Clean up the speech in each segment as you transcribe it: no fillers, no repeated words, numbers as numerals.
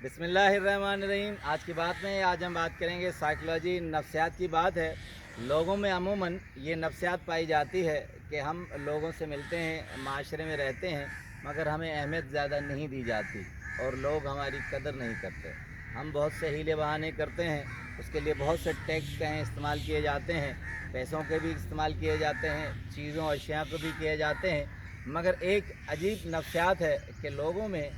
बिस्मिल्लाहिर्रहमानिर्रहीम। आज की बात में आज हम बात करेंगे साइकोलॉजी नफ्सियात की बात है। लोगों में अमूमन ये नफ्सियात पाई जाती है कि हम लोगों से मिलते हैं, माशरे में रहते हैं, मगर हमें अहमियत ज़्यादा नहीं दी जाती और लोग हमारी कदर नहीं करते। हम बहुत से हीले बहाने करते हैं, उसके लिए बहुत से टैक्स कहें इस्तेमाल किए जाते हैं, पैसों के भी इस्तेमाल किए जाते हैं, चीज़ों अशिया को भी किए जाते हैं, मगर एक अजीब नफ्सियात है कि लोगों में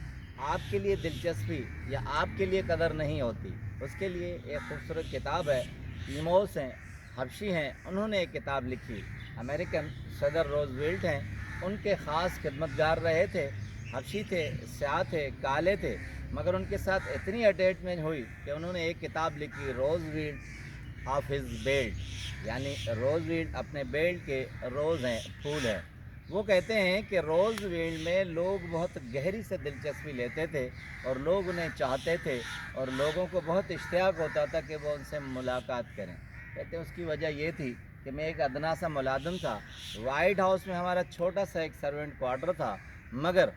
आपके लिए दिलचस्पी या आपके लिए कदर नहीं होती। उसके लिए एक खूबसूरत किताब है। निमोस हैं, हबशी हैं, उन्होंने एक किताब लिखी। अमेरिकन सदर रोजवेल्ट हैं, उनके ख़ास खिदमतगार रहे थे। हबशी थे, स्याह थे, काले थे, मगर उनके साथ इतनी अटैचमेंट हुई कि उन्होंने एक किताब लिखी, रोजवेल्ट ऑफ हिज बेल्ट, यानी रोजवेल्ट अपने बेल्ट के रोज़ हैं, फूल हैं। वो कहते हैं कि रोज़वेल्ट में लोग बहुत गहरी से दिलचस्पी लेते थे और लोग उन्हें चाहते थे और लोगों को बहुत इश्तियाक होता था कि वो उनसे मुलाकात करें। कहते हैं उसकी वजह ये थी कि मैं एक अदना सा मुलाजिम था, वाइट हाउस में हमारा छोटा सा एक सर्वेंट क्वार्टर था, मगर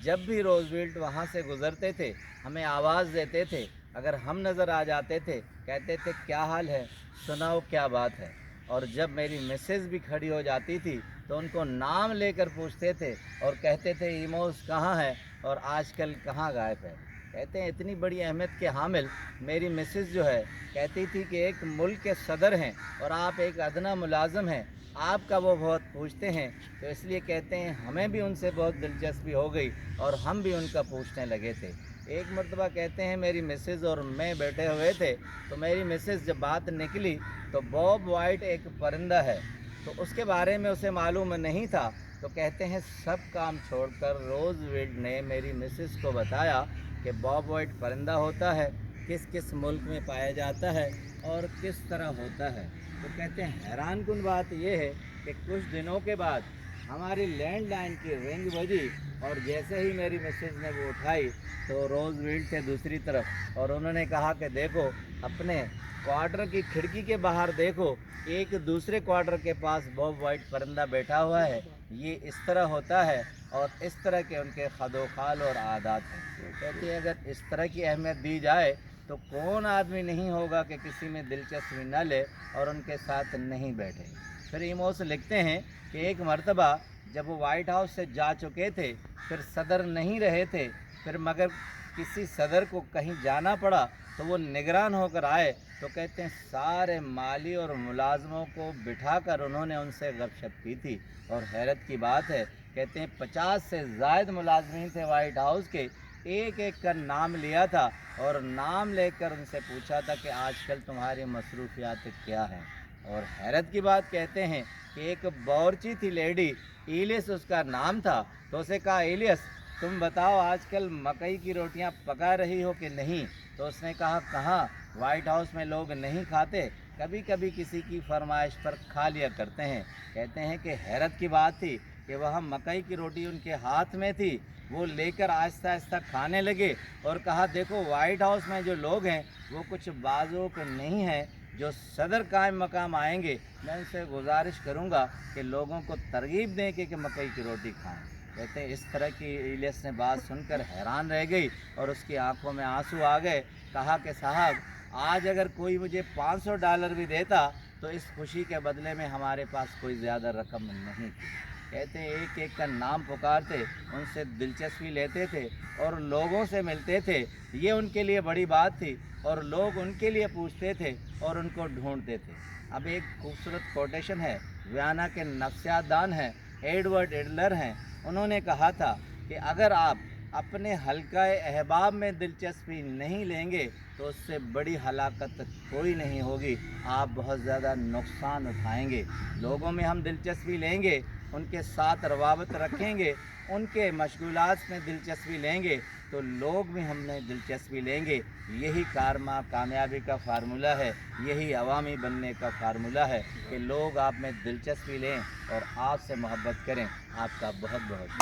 जब भी रोज़वेल्ट वहाँ से गुज़रते थे हमें आवाज़ देते थे। अगर हम नज़र आ जाते थे कहते थे क्या हाल है, सुनाओ क्या बात है। और जब मेरी मिसेज़ भी खड़ी हो जाती थी तो उनको नाम लेकर पूछते थे और कहते थे इमोस कहाँ है और आजकल कहाँ गायब है। कहते हैं इतनी बड़ी अहमियत के हामिल मेरी मिसेज़ जो है कहती थी कि एक मुल्क के सदर हैं और आप एक अदना मुलाज़म हैं, आपका वो बहुत पूछते हैं। तो इसलिए कहते हैं हमें भी उनसे बहुत दिलचस्पी हो गई और हम भी उनका पूछने लगे थे। एक मरतबा कहते हैं मेरी मिसेज़ और मैं बैठे हुए थे तो मेरी मिसेज़ जब बात निकली तो बॉब वाइट एक परिंदा है, तो उसके बारे में उसे मालूम नहीं था। तो कहते हैं सब काम छोड़कर रोज़वेल्ट ने मेरी मिसेस को बताया कि बॉब वाइट परिंदा होता है, किस किस मुल्क में पाया जाता है और किस तरह होता है। तो कहते हैं हैरान कुन बात यह है कि कुछ दिनों के बाद हमारी लैंडलाइन की रिंग बजी और जैसे ही मेरी मिसेज ने वो उठाई तो रोज़वेल्ट थे दूसरी तरफ और उन्होंने कहा कि देखो अपने क्वार्टर की खिड़की के बाहर देखो, एक दूसरे क्वार्टर के पास बॉब वाइट परिंदा बैठा हुआ है, ये इस तरह होता है और इस तरह के उनके खदोखाल और आदात हैं। कहते हैं अगर इस तरह की अहमियत दी जाए तो कौन आदमी नहीं होगा कि किसी में दिलचस्पी न ले और उनके साथ नहीं बैठे। फिर इमोस लिखते हैं कि एक मरतबा जब वो वाइट हाउस से जा चुके थे, फिर सदर नहीं रहे थे, फिर मगर किसी सदर को कहीं जाना पड़ा तो वो निगरान होकर आए। तो कहते हैं सारे माली और मुलाजमों को बिठाकर उन्होंने उनसे गपशप की थी और हैरत की बात है कहते हैं 50 से ज़ायद मुलाजमीन थे वाइट हाउस के, एक एक का नाम लिया था और नाम लेकर उनसे पूछा था कि आजकल तुम्हारी मसरूफियात क्या हैं। और हैरत की बात कहते हैं कि एक बावर्ची थी लेडी, इलियस उसका नाम था, तो उसे कहा इलियस तुम बताओ आजकल मकई की रोटियां पका रही हो कि नहीं। तो उसने कहा कहाँ, वाइट हाउस में लोग नहीं खाते, कभी कभी किसी की फरमाइश पर खा लिया करते हैं। कहते हैं कि हैरत की बात थी कि वह मकई की रोटी उनके हाथ में थी, वो लेकर आहिस्ता आहिस्ता खाने लगे और कहा देखो वाइट हाउस में जो लोग हैं वो कुछ बाजुक नहीं हैं, जो सदर कायम मकाम आएंगे मैं उनसे गुजारिश करूँगा कि लोगों को तरगीब दें कि मकई की रोटी खाएँ। कहते हैं इस तरह की इलियस ने बात सुनकर हैरान रह गई और उसकी आंखों में आंसू आ गए। कहा कि साहब आज अगर कोई मुझे $500 भी देता तो इस खुशी के बदले में हमारे पास कोई ज़्यादा रकम नहीं थी। कहते हैं एक एक का नाम पुकारते, उनसे दिलचस्पी लेते थे और लोगों से मिलते थे, ये उनके लिए बड़ी बात थी और लोग उनके लिए पूछते थे और उनको ढूंढते थे। अब एक खूबसूरत कोटेशन है, वियना के नफ्सियातदान हैं, एडवर्ड एडलर हैं, उन्होंने कहा था कि अगर आप अपने हल्का अहबाब में दिलचस्पी नहीं लेंगे तो उससे बड़ी हलाकत कोई नहीं होगी, आप बहुत ज़्यादा नुकसान उठाएंगे। लोगों में हम दिलचस्पी लेंगे, उनके साथ रवाबत रखेंगे, उनके मशगूलात में दिलचस्पी लेंगे तो लोग भी हमें दिलचस्पी लेंगे। यही कामयाबी का फार्मूला है, यही अवामी बनने का फार्मूला है कि लोग आप में दिलचस्पी लें और आपसे मोहब्बत करें। आपका बहुत बहुत